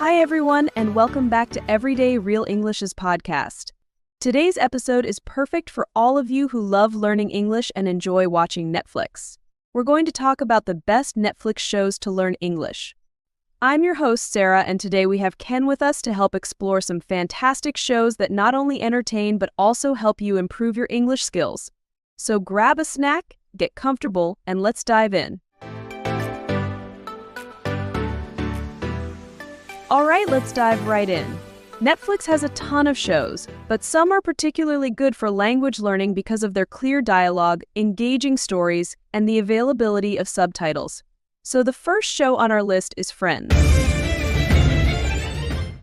Hi, everyone, and welcome back to Everyday Real English's podcast. Today's episode is perfect for all of you who love learning English and enjoy watching Netflix. We're going to talk about the best Netflix shows to learn English. I'm your host, Sarah, and today we have Ken with us to help explore some fantastic shows that not only entertain but also help you improve your English skills. So grab a snack, get comfortable, and let's dive in. All right, let's dive right in. Netflix has a ton of shows, but some are particularly good for language learning because of their clear dialogue, engaging stories, and the availability of subtitles. So the first show on our list is Friends.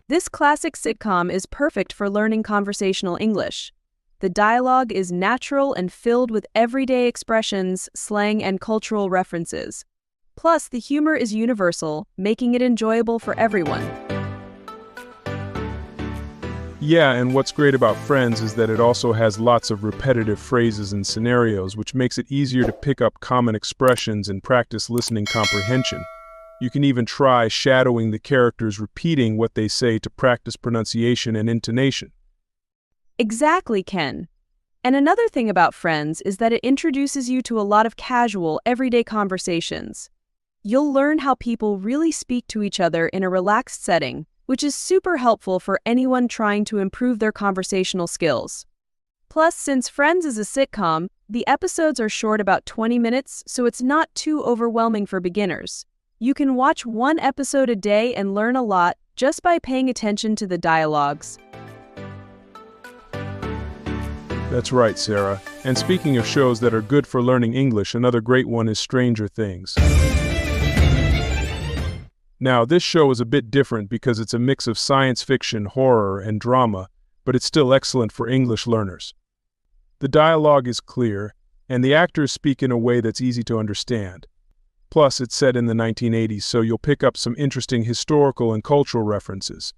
This classic sitcom is perfect for learning conversational English. The dialogue is natural and filled with everyday expressions, slang, and cultural references. Plus, the humor is universal, making it enjoyable for everyone. Yeah, and what's great about Friends is that it also has lots of repetitive phrases and scenarios, which makes it easier to pick up common expressions and practice listening comprehension. You can even try shadowing the characters repeating what they say to practice pronunciation and intonation. Exactly, Ken. And another thing about Friends is that it introduces you to a lot of casual, everyday conversations. You'll learn how people really speak to each other in a relaxed setting, which is super helpful for anyone trying to improve their conversational skills. Plus, since Friends is a sitcom, the episodes are short, about 20 minutes, so it's not too overwhelming for beginners. You can watch one episode a day and learn a lot just by paying attention to the dialogues. That's right, Sarah. And speaking of shows that are good for learning English, another great one is Stranger Things. Now, this show is a bit different because it's a mix of science fiction, horror, and drama, but it's still excellent for English learners. The dialogue is clear, and the actors speak in a way that's easy to understand. Plus, it's set in the 1980s, so you'll pick up some interesting historical and cultural references.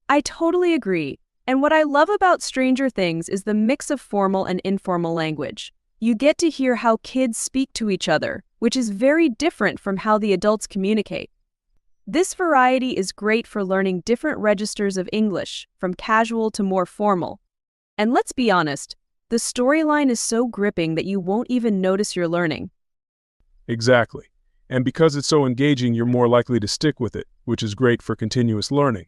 I totally agree. And what I love about Stranger Things is the mix of formal and informal language. You get to hear how kids speak to each other, which is very different from how the adults communicate. This variety is great for learning different registers of English, from casual to more formal. And let's be honest, the storyline is so gripping that you won't even notice you're learning. Exactly. And because it's so engaging, you're more likely to stick with it, which is great for continuous learning.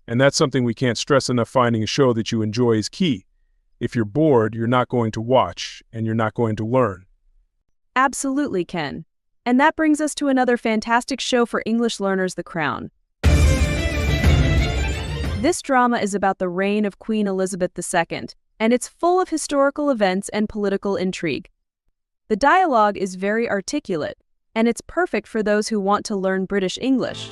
And that's something we can't stress enough. Finding a show that you enjoy is key. If you're bored, you're not going to watch, and you're not going to learn. Absolutely, Ken. And that brings us to another fantastic show for English learners, The Crown. This drama is about the reign of Queen Elizabeth II, and it's full of historical events and political intrigue. The dialogue is very articulate, and it's perfect for those who want to learn British English.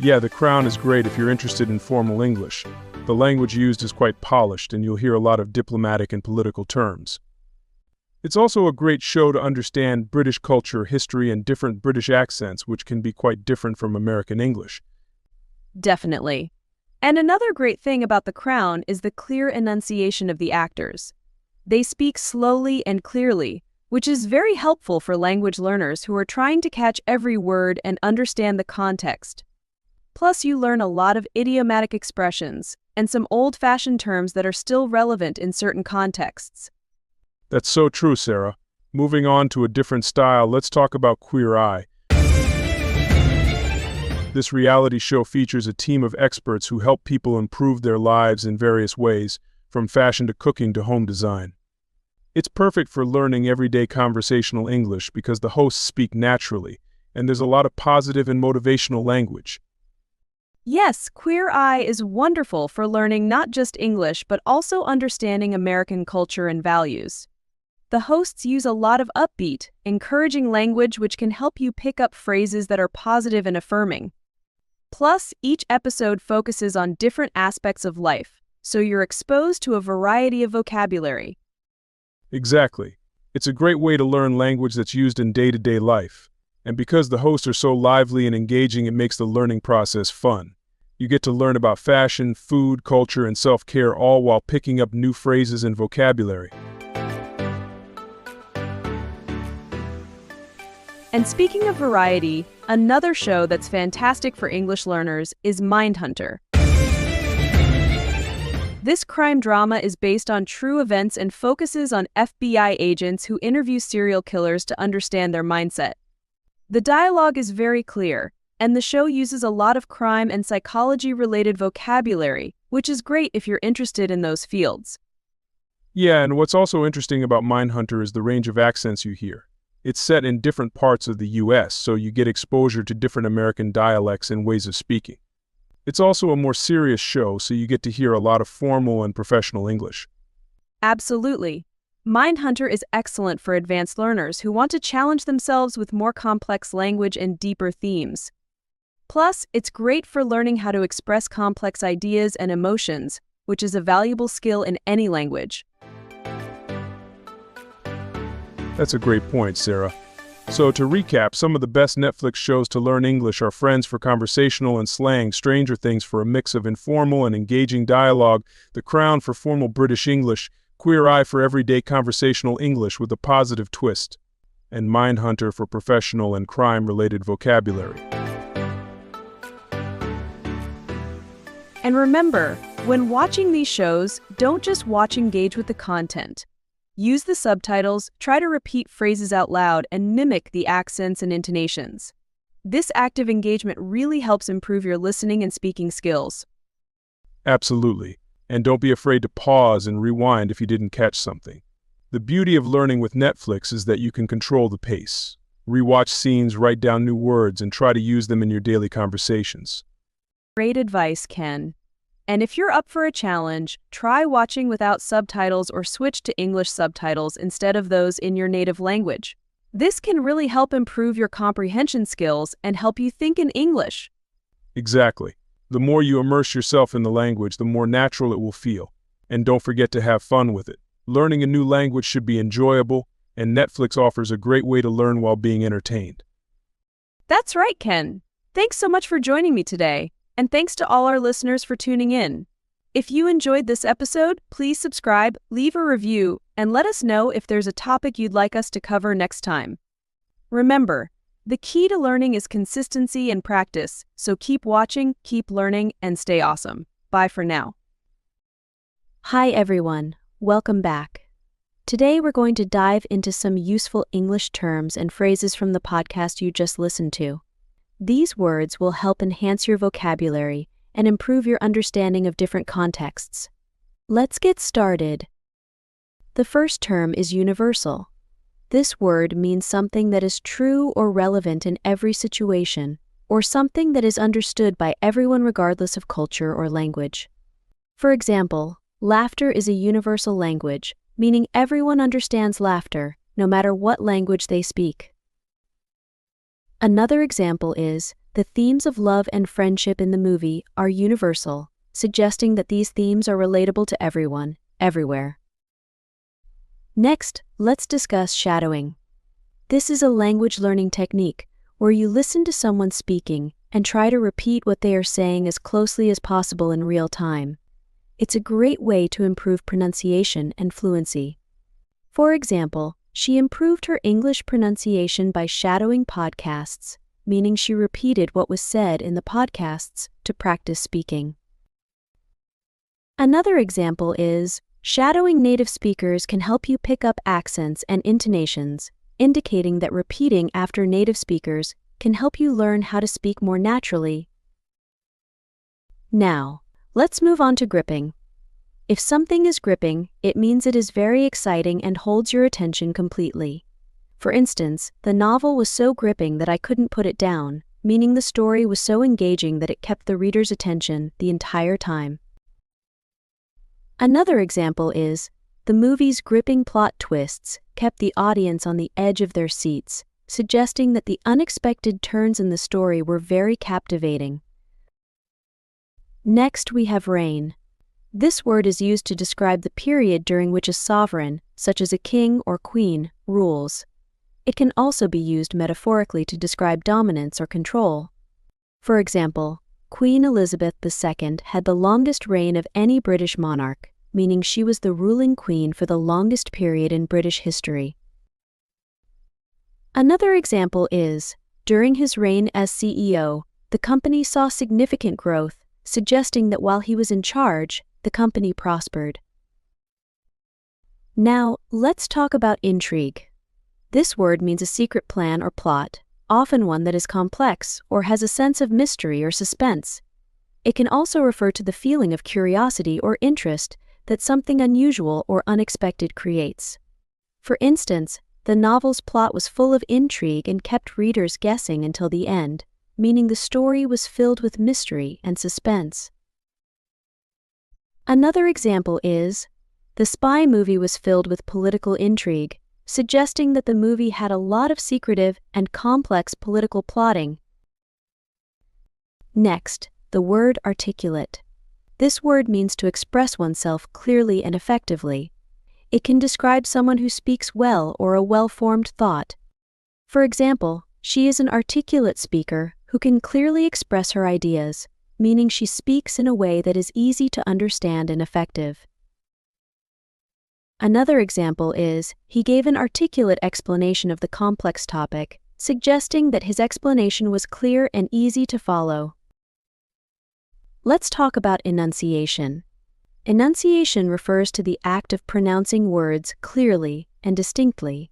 Yeah, The Crown is great if you're interested in formal English. The language used is quite polished, and you'll hear a lot of diplomatic and political terms. It's also a great show to understand British culture, history, and different British accents, which can be quite different from American English. Definitely. And another great thing about The Crown is the clear enunciation of the actors. They speak slowly and clearly, which is very helpful for language learners who are trying to catch every word and understand the context. Plus, you learn a lot of idiomatic expressions and some old-fashioned terms that are still relevant in certain contexts. That's so true, Sarah. Moving on to a different style, let's talk about Queer Eye. This reality show features a team of experts who help people improve their lives in various ways, from fashion to cooking to home design. It's perfect for learning everyday conversational English because the hosts speak naturally, and there's a lot of positive and motivational language. Yes, Queer Eye is wonderful for learning not just English but also understanding American culture and values. The hosts use a lot of upbeat, encouraging language which can help you pick up phrases that are positive and affirming. Plus, each episode focuses on different aspects of life, so you're exposed to a variety of vocabulary. Exactly. It's a great way to learn language that's used in day-to-day life. And because the hosts are so lively and engaging, it makes the learning process fun. You get to learn about fashion, food, culture, and self-care, all while picking up new phrases and vocabulary. And speaking of variety, another show that's fantastic for English learners is Mindhunter. This crime drama is based on true events and focuses on FBI agents who interview serial killers to understand their mindset. The dialogue is very clear, and the show uses a lot of crime and psychology-related vocabulary, which is great if you're interested in those fields. Yeah, and what's also interesting about Mindhunter is the range of accents you hear. It's set in different parts of the US, so you get exposure to different American dialects and ways of speaking. It's also a more serious show, so you get to hear a lot of formal and professional English. Absolutely. Mindhunter is excellent for advanced learners who want to challenge themselves with more complex language and deeper themes. Plus, it's great for learning how to express complex ideas and emotions, which is a valuable skill in any language. That's a great point, Sarah. So to recap, some of the best Netflix shows to learn English are Friends for conversational and slang, Stranger Things for a mix of informal and engaging dialogue, The Crown for formal British English, Queer Eye for everyday conversational English with a positive twist, and Mindhunter for professional and crime-related vocabulary. And remember, when watching these shows, don't just engage with the content. Use the subtitles, try to repeat phrases out loud, and mimic the accents and intonations. This active engagement really helps improve your listening and speaking skills. Absolutely. And don't be afraid to pause and rewind if you didn't catch something. The beauty of learning with Netflix is that you can control the pace. Rewatch scenes, write down new words, and try to use them in your daily conversations. Great advice, Ken. And if you're up for a challenge, try watching without subtitles or switch to English subtitles instead of those in your native language. This can really help improve your comprehension skills and help you think in English. Exactly. The more you immerse yourself in the language, the more natural it will feel. And don't forget to have fun with it. Learning a new language should be enjoyable, and Netflix offers a great way to learn while being entertained. That's right, Ken. Thanks so much for joining me today. And thanks to all our listeners for tuning in. If you enjoyed this episode, please subscribe, leave a review, and let us know if there's a topic you'd like us to cover next time. Remember, the key to learning is consistency and practice, so keep watching, keep learning, and stay awesome. Bye for now. Hi everyone, welcome back. Today we're going to dive into some useful English terms and phrases from the podcast you just listened to. These words will help enhance your vocabulary and improve your understanding of different contexts. Let's get started. The first term is universal. This word means something that is true or relevant in every situation, or something that is understood by everyone regardless of culture or language. For example, laughter is a universal language, meaning everyone understands laughter, no matter what language they speak. Another example is, the themes of love and friendship in the movie are universal, suggesting that these themes are relatable to everyone, everywhere. Next, let's discuss shadowing. This is a language learning technique where you listen to someone speaking and try to repeat what they are saying as closely as possible in real time. It's a great way to improve pronunciation and fluency. For example, she improved her English pronunciation by shadowing podcasts, meaning she repeated what was said in the podcasts to practice speaking. Another example is, shadowing native speakers can help you pick up accents and intonations, indicating that repeating after native speakers can help you learn how to speak more naturally. Now, let's move on to gripping. If something is gripping, it means it is very exciting and holds your attention completely. For instance, the novel was so gripping that I couldn't put it down, meaning the story was so engaging that it kept the reader's attention the entire time. Another example is, the movie's gripping plot twists kept the audience on the edge of their seats, suggesting that the unexpected turns in the story were very captivating. Next, we have reign. This word is used to describe the period during which a sovereign, such as a king or queen, rules. It can also be used metaphorically to describe dominance or control. For example, Queen Elizabeth II had the longest reign of any British monarch, meaning she was the ruling queen for the longest period in British history. Another example is, during his reign as CEO, the company saw significant growth, suggesting that while he was in charge, the company prospered. Now, let's talk about intrigue. This word means a secret plan or plot, often one that is complex or has a sense of mystery or suspense. It can also refer to the feeling of curiosity or interest that something unusual or unexpected creates. For instance, the novel's plot was full of intrigue and kept readers guessing until the end, meaning the story was filled with mystery and suspense. Another example is, the spy movie was filled with political intrigue, suggesting that the movie had a lot of secretive and complex political plotting. Next, the word articulate. This word means to express oneself clearly and effectively. It can describe someone who speaks well or a well-formed thought. For example, she is an articulate speaker who can clearly express her ideas, meaning she speaks in a way that is easy to understand and effective. Another example is, he gave an articulate explanation of the complex topic, suggesting that his explanation was clear and easy to follow. Let's talk about enunciation. Enunciation refers to the act of pronouncing words clearly and distinctly.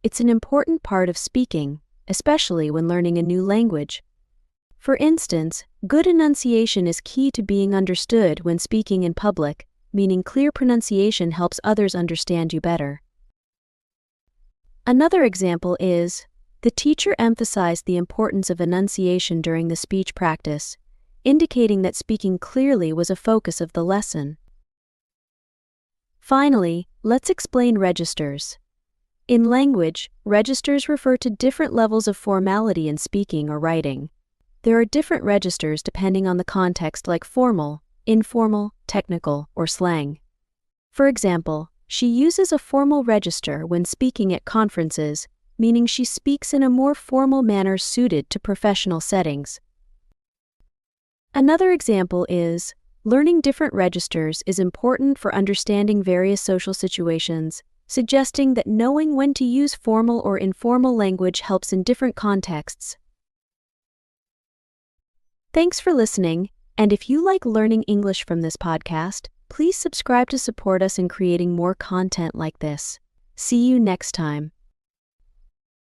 It's an important part of speaking, especially when learning a new language. For instance, good enunciation is key to being understood when speaking in public, meaning clear pronunciation helps others understand you better. Another example is, the teacher emphasized the importance of enunciation during the speech practice, indicating that speaking clearly was a focus of the lesson. Finally, let's explain registers. In language, registers refer to different levels of formality in speaking or writing. There are different registers depending on the context, like formal, informal, technical, or slang. For example, she uses a formal register when speaking at conferences, meaning she speaks in a more formal manner suited to professional settings. Another example is, learning different registers is important for understanding various social situations, suggesting that knowing when to use formal or informal language helps in different contexts. Thanks for listening, and if you like learning English from this podcast, please subscribe to support us in creating more content like this. See you next time.